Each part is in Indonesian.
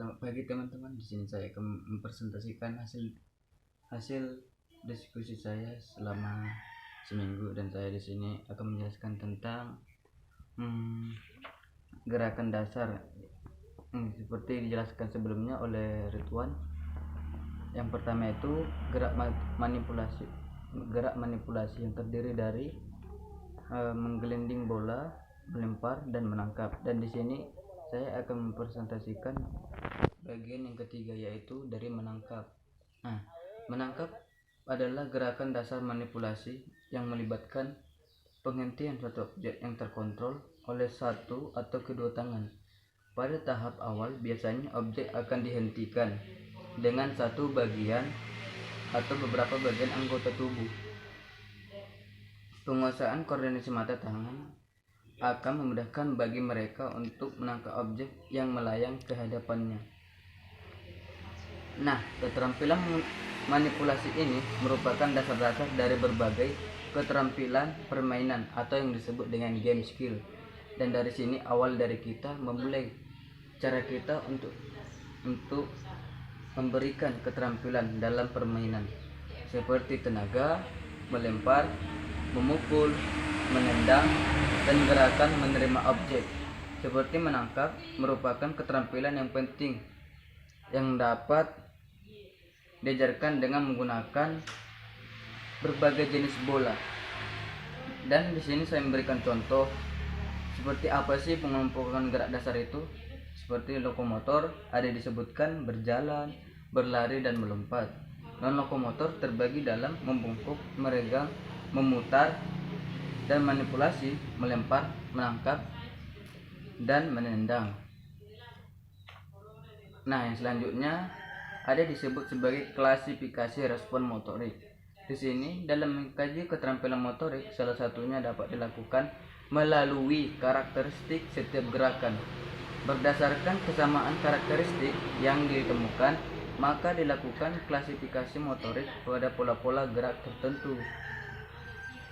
Selamat pagi teman-teman. Di sini saya akan mempresentasikan hasil diskusi saya selama seminggu, dan saya di sini akan menjelaskan tentang gerakan dasar seperti dijelaskan sebelumnya oleh Ridwan. Yang pertama itu gerak manipulasi yang terdiri dari menggelinding bola, melempar dan menangkap. Dan di sini saya akan mempresentasikan bagian yang ketiga, yaitu dari menangkap. Menangkap adalah gerakan dasar manipulasi yang melibatkan penghentian suatu objek yang terkontrol oleh satu atau kedua tangan. Pada tahap awal biasanya objek akan dihentikan dengan satu bagian atau beberapa bagian anggota tubuh. Penguasaan koordinasi mata tangan akan memudahkan bagi mereka untuk menangkap objek yang melayang ke hadapannya. Keterampilan manipulasi ini merupakan dasar-dasar dari berbagai keterampilan permainan atau yang disebut dengan game skill. Dan dari sini awal dari kita memulai cara kita untuk memberikan keterampilan dalam permainan seperti tenaga, melempar, memukul, menendang, dan gerakan menerima objek. Seperti menangkap merupakan keterampilan yang penting yang dapat diajarkan dengan menggunakan berbagai jenis bola. Dan di sini saya memberikan contoh seperti apa sih pengelompokan gerak dasar itu. Seperti lokomotor ada disebutkan berjalan, berlari, dan melompat. Non lokomotor terbagi dalam membungkuk, meregang, memutar, dan manipulasi, melempar, menangkap, dan menendang. Yang selanjutnya ada disebut sebagai klasifikasi respon motorik. Di sini dalam mengkaji keterampilan motorik, salah satunya dapat dilakukan melalui karakteristik setiap gerakan. Berdasarkan kesamaan karakteristik yang ditemukan, maka dilakukan klasifikasi motorik pada pola-pola gerak tertentu.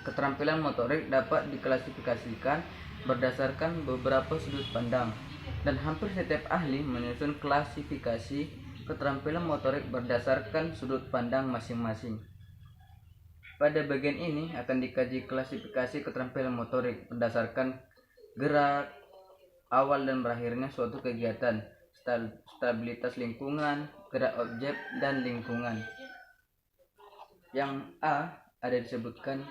Keterampilan motorik dapat diklasifikasikan berdasarkan beberapa sudut pandang, dan hampir setiap ahli menyusun klasifikasi keterampilan motorik berdasarkan sudut pandang masing-masing. Pada bagian ini akan dikaji klasifikasi keterampilan motorik berdasarkan gerak, awal dan berakhirnya suatu kegiatan, stabilitas lingkungan, gerak objek, dan lingkungan. Yang A ada disebutkan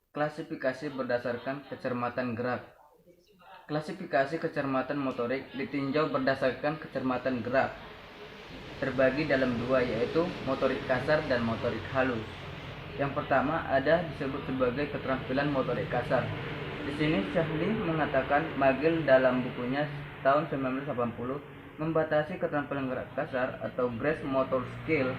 klasifikasi berdasarkan kecermatan gerak. Klasifikasi kecermatan motorik ditinjau berdasarkan kecermatan gerak. Terbagi dalam dua, yaitu motorik kasar dan motorik halus. Yang pertama ada disebut sebagai keterampilan motorik kasar. Di sini Shahli mengatakan Magil dalam bukunya tahun 1980 membatasi keterampilan gerak kasar atau gross motor skill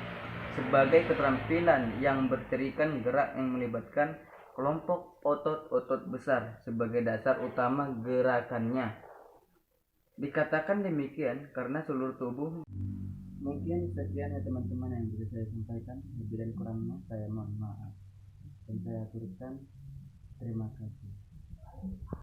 sebagai keterampilan yang berterikan gerak yang melibatkan kelompok otot-otot besar sebagai dasar utama gerakannya. Dikatakan demikian karena seluruh tubuh. Mungkin sekian ya teman-teman yang bisa saya sampaikan. Lebih dan kurangnya saya mohon maaf, dan saya aturkan terima kasih.